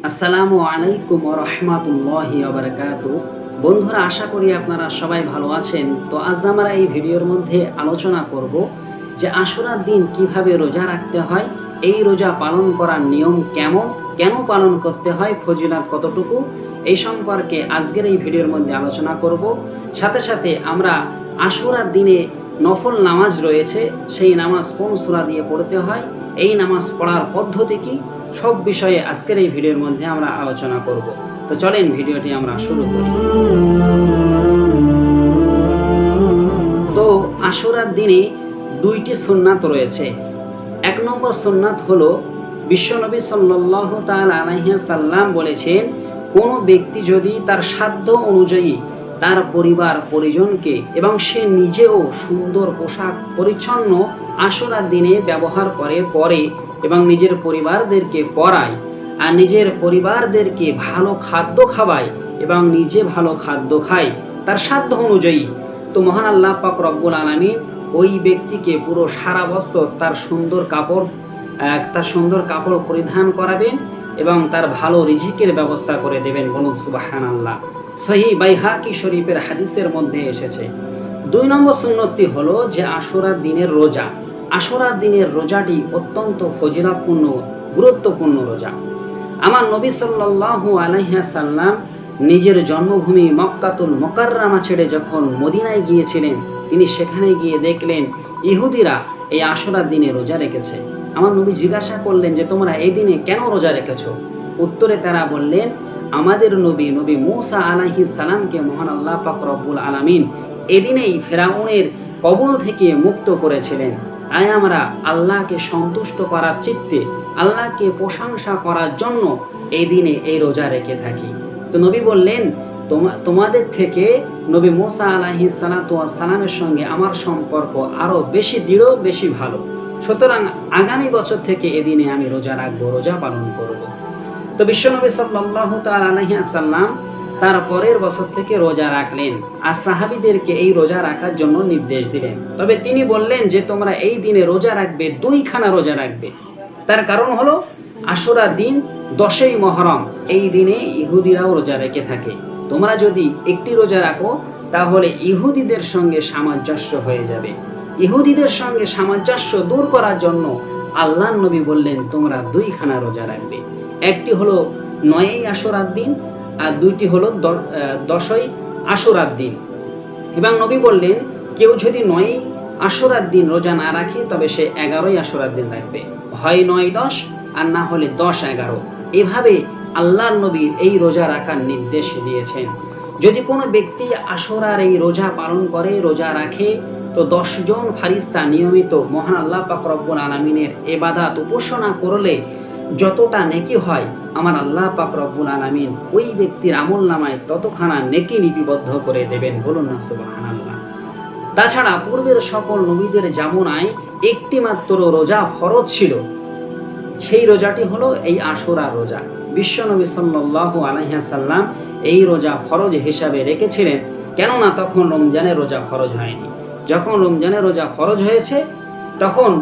আসসালামু আলাইকুম ওয়া রাহমাতুল্লাহি ওয়া বারাকাতুহু। বন্ধুরা, আশা করি আপনারা সবাই ভালো আছেন। তো আজ আমরা এই ভিডিওর মধ্যে আলোচনা করব যে আশুরার দিন কিভাবে রোজা রাখতে হয়, এই রোজা পালন করার নিয়ম কেমন, কেন পালন করতে হয়, ফজিলত কতটুকু, এই সম্পর্কে আজকের এই ভিডিওর মধ্যে আলোচনা করব। সাথে সাথে আমরা আশুরার দিনে নফল নামাজ রয়েছে, সেই নামাজ কোন সূরা দিয়ে পড়তে হয়, এই নামাজ পড়ার পদ্ধতি কি, সব বিষয়ে আজকের এই ভিডিওর মধ্যে আমরা আলোচনা করব। তো চলেন ভিডিওটি আমরা শুরু করি। তো আশুরার দিনে দুইটি সুন্নাত রয়েছে। এক নম্বর সুন্নাত হলো, বিশ্বনবী সাল্লাল্লাহু তাআলা আলাইহি সাল্লাম বলেছেন, কোনো ব্যক্তি যদি তার সাধ্য অনুযায়ী তার পরিবার পরিজনকে এবং সে নিজেও সুন্দর পোশাক পরিচ্ছন্ন আশুরার দিনে ব্যবহার পরে এবং নিজের পরিবারদেরকে পরায় আর নিজের পরিবারদেরকে ভালো খাদ্য খাওয়ায় এবং নিজে ভালো খাদ্য খায় তার সাধ্য অনুযায়ী, তো মহান আল্লাহ পাক রব্বুল আলামিন ওই ব্যক্তিকে পুরো সারা বছর তার সুন্দর কাপড় পরিধান করাবেন এবং তার ভালো রিজিকের ব্যবস্থা করে দেবেন। বলুন সুবহানাল্লাহ। সহিহ বাইহাকি শরীফের হাদিসের মধ্যে এসেছে। দুই নম্বর সুন্নতটি হলো যে আশুরার দিনের রোজা। আশুরার দিনের রোজাটি অত্যন্ত ফজিলতপূর্ণ, গুরুত্বপূর্ণ রোজা। আমার নবী সাল্লাল্লাহু আলাইহি সাল্লাম নিজের জন্মভূমি মক্কাতুল মুকাররমা ছেড়ে যখন মদিনায় গিয়েছিলেন, তিনি সেখানে গিয়ে দেখলেন ইহুদিরা এই আশুরার দিনে রোজা রেখেছে। আমার নবী জিজ্ঞাসা করলেন যে তোমরা এই দিনে কেন রোজা রেখেছো? উত্তরে তারা বললেন, আমাদের নবী মূসা আলাইহিস সালামকে মহান আল্লাহ পাক রব্বুল আলামিন এদিনেই ফেরাউনের কবল থেকে মুক্ত করেছিলেন, তাই আমরা আল্লাহকে সন্তুষ্ট করার চিত্তে, আল্লাহকে প্রশংসা করার জন্য এই দিনে এই রোজা রেখে থাকি। তো নবী বললেন, তোমাদের থেকে নবী মূসা আলাইহিস সালামের সঙ্গে আমার সম্পর্ক আরো বেশি দৃঢ়, বেশি ভালো, সুতরাং আগামী বছর থেকে এদিনে আমি রোজা রাখবো, রোজা পালন করব। তো বিশ্বনবী সাল্লাল্লাহু তাআলা আলাইহি সাল্লাম তার পরের বছর থেকে রোজা রাখলেন আর সাহাবীদেরকে এই রোজা রাখার জন্য নির্দেশ দিলেন। তবে তিনি বললেন যে তোমরা এই দিনে রোজা রাখবে, দুইখানা রোজা রাখবে। তার কারণ হলো আশুরার দিন 10ই মুহররম, এই দিনে ইহুদিরাও রোজা রেখে থাকে। তোমরা যদি একটি রোজা রাখো তাহলে ইহুদিদের সঙ্গে সামঞ্জস্য হয়ে যাবে। ইহুদিদের সঙ্গে সামঞ্জস্য দূর করার জন্য আল্লাহর নবী বললেন তোমরা দুইখানা রোজা রাখবে। একটি হলো 9ই আশুরার দিন আর দুইটি হলো 10ই আশুরার দিন। এবং নবী বললেন কেউ যদি 9ই আশুরার দিন রোজা না রাখে তবে সে 11ই আশুরার দিন রাখবে, হয় 9-10 আর না হলে 10-11। এভাবে আল্লাহর নবী এই রোজা রাখার নির্দেশ দিয়েছেন। যদি কোনো ব্যক্তি আশুরার এই রোজা পালন করে, রোজা রাখে, তো 10 জন ফারিস্তা নিয়মিত মহান আল্লাহ পাক রব্বুল আলামিনের ইবাদত উপাসনা করলে যতটা নেকি হয়, আমার আল্লাহ পাক রব্বুল আলামিন ওই ব্যক্তির আমলনামায় ততখানা নেকি লিপিবদ্ধ করে দেবেন। বলুন না সুবহানাল্লাহ। তাছাড়া পূর্বের সকল নবীদের জামানায় একটি মাত্র রোজা ফরজ ছিল, সেই রোজাটি হলো এই আশুরা রোজা। বিশ্বনবী সাল্লাল্লাহু আলাইহি সাল্লাম এই রোজা ফরজ হিসাবে রেখেছিলেন, কেননা তখন রমজানের রোজা ফরজ হয়নি। যখন রমজানের রোজা ফরজ হয়েছে তখন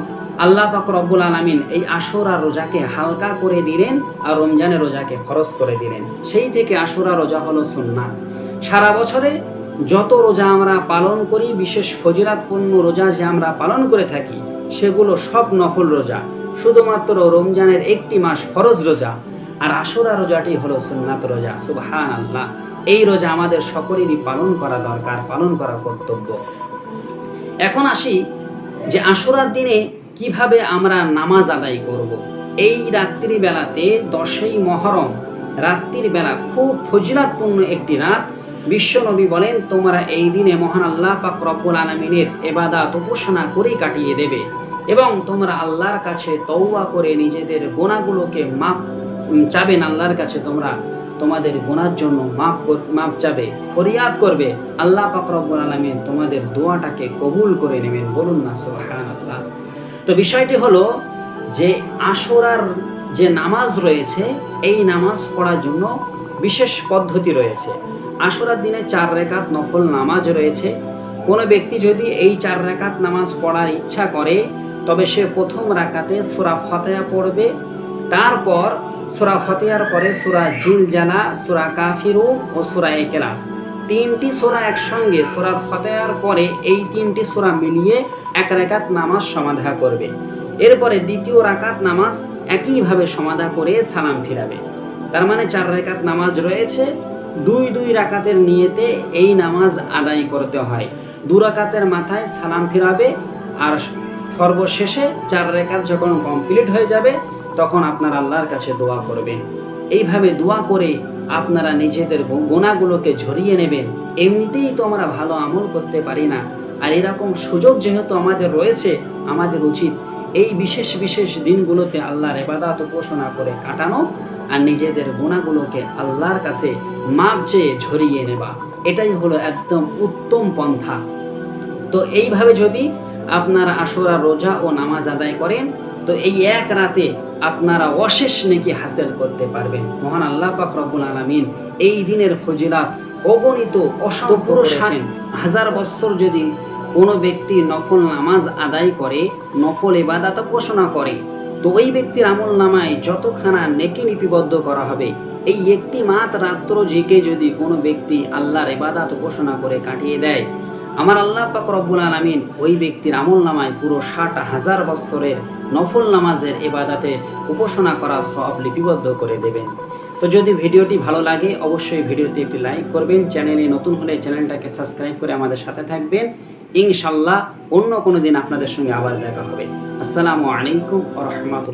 আল্লাহ পাক রব্বুল আলামিন এই আশুরা রোজাকে হালকা করে দিলেন আর রমজানের রোজাকে ফরজ করে দিলেন। সেই থেকে আশুরা রোজা হলো সুন্নাত। সারা বছরে যত রোজা আমরা পালন করি, বিশেষ ফজিলতপূর্ণ রোজা যে আমরা পালন করে থাকি, সেগুলো সব নফল রোজা। শুধুমাত্র রমজানের একটি মাস ফরজ রোজা আর আশুরা রোজাটি হলো সুন্নাত রোজা। সুবহানাল্লাহ। এই রোজা আমাদের সকলেরই পালন করা দরকার, পালন করা কর্তব্য। এখন আসি যে আশুরার দিনে কিভাবে আমরা নামাজ আদায় করব। এই রাত্রি বেলাতে 10ই মুহররম রাত্রির বেলা খুব ফজিলতপূর্ণ একটি রাত। বিশ্বনবী বলেন তোমরা এই দিনে মহান আল্লাহ পাক রব্বুল আলামিনের ইবাদত উপাসনা করে কাটিয়ে দেবে এবং তোমরা আল্লাহর কাছে তওবা করে নিজেদের গুনাহগুলোকে মাপ চাবেন। আল্লাহর কাছে তোমরা তোমাদের গুনার জন্য মাপ চাবে, ফরিয়াদ করবে। আল্লাহ পাক রব্বুল আলামিন তোমাদের দোয়াটাকে কবুল করে নেবেন। বলুন না সুবহানাল্লাহ। তো বিষয়টি হলো যে আশুরার যে নামাজ রয়েছে, এই নামাজ পড়ার জন্য বিশেষ পদ্ধতি রয়েছে। আশুরার দিনে 4 রাকাত নফল নামাজ রয়েছে। কোনো ব্যক্তি যদি এই 4 রাকাত নামাজ পড়ার ইচ্ছা করে তবে সে প্রথম রাকাতে সূরা ফাতিহা পড়বে, তারপর সূরা ফাতিহার পরে সূরা জিলজালা, সূরা কাফিরুন ও সূরা ইখলাস, তিনটি সূরা একসঙ্গে সূরা ফাতিহার পরে এই তিনটি সূরা মিলিয়ে এক রাকাত নামাজ সমাধা করবে। এরপরে দ্বিতীয় রাকাত নামাজ একইভাবে সমাধা করে সালাম ফিরাবে। তার মানে 4 রাকাত নামাজ রয়েছে, 2 রাকাতের নিয়তে এই নামাজ আদায় করতে হয়। 2 রাকাতের মাথায় সালাম ফিরাবে, আর সর্বশেষে 4 রাকাত যখন কমপ্লিট হয়ে যাবে তখন আপনার আল্লাহর কাছে দোয়া করবেন। এইভাবে দোয়া করে আপনারা নিজেদের গুনাহগুলোকে ঝরিয়ে নেবেন। এমনিতেই তো আমরা ভালো আমল করতে পারি না, আর এরকম সুযোগ যেহেতু আমাদের রয়েছে, আমাদের উচিত এই বিশেষ বিশেষ দিনগুলোতে আল্লাহর ইবাদত উপাসনা করে কাটানো আর নিজেদের গুনাহগুলোকে আল্লাহর কাছে মাপ চেয়ে ঝরিয়ে নেওয়া। এটাই হলো একদম উত্তম পন্থা। তো এইভাবে যদি আপনারা আশুরা রোজা ও নামাজ আদায় করেন তো এই এক রাতে আপনারা অশেষ নেকি হাসিল করতে পারবেন। মহান আল্লাহ পাক রব্বুল আলামিন এই দিনের ফজিলত অগণিত অসংখ্য করেছেন। 1000 বছর যদি কোনো ব্যক্তি নফল নামাজ আদায় করে, নফল ইবাদত উপাসনা করে, তো ওই ব্যক্তির আমলনামায় যতখানা নেকি লিপিবদ্ধ করা হবে, এই একটি মাত্র রাত্র জেগে যদি কোনো ব্যক্তি আল্লাহর ইবাদত উপাসনা করে কাটিয়ে দেয়, আমার আল্লাহ পাক রব্বুল আলামিন ওই ব্যক্তির আমলনামায় পুরো 60,000 বছরের নফল নামাজের ইবাদতে উপাসনা করা সওয়াব লিপিবদ্ধ করে দেবেন। তো যদি ভিডিওটি ভালো লাগে অবশ্যই ভিডিওতে একটি লাইক করবেন, চ্যানেলে নতুন হলে চ্যানেলটাকে সাবস্ক্রাইব করে আমাদের সাথে থাকবেন। ইনশাআল্লাহ অন্য কোনো দিন আপনাদের সঙ্গে আবার দেখা হবে। আসসালামু আলাইকুম ওয়া রাহমাতুল্লাহ।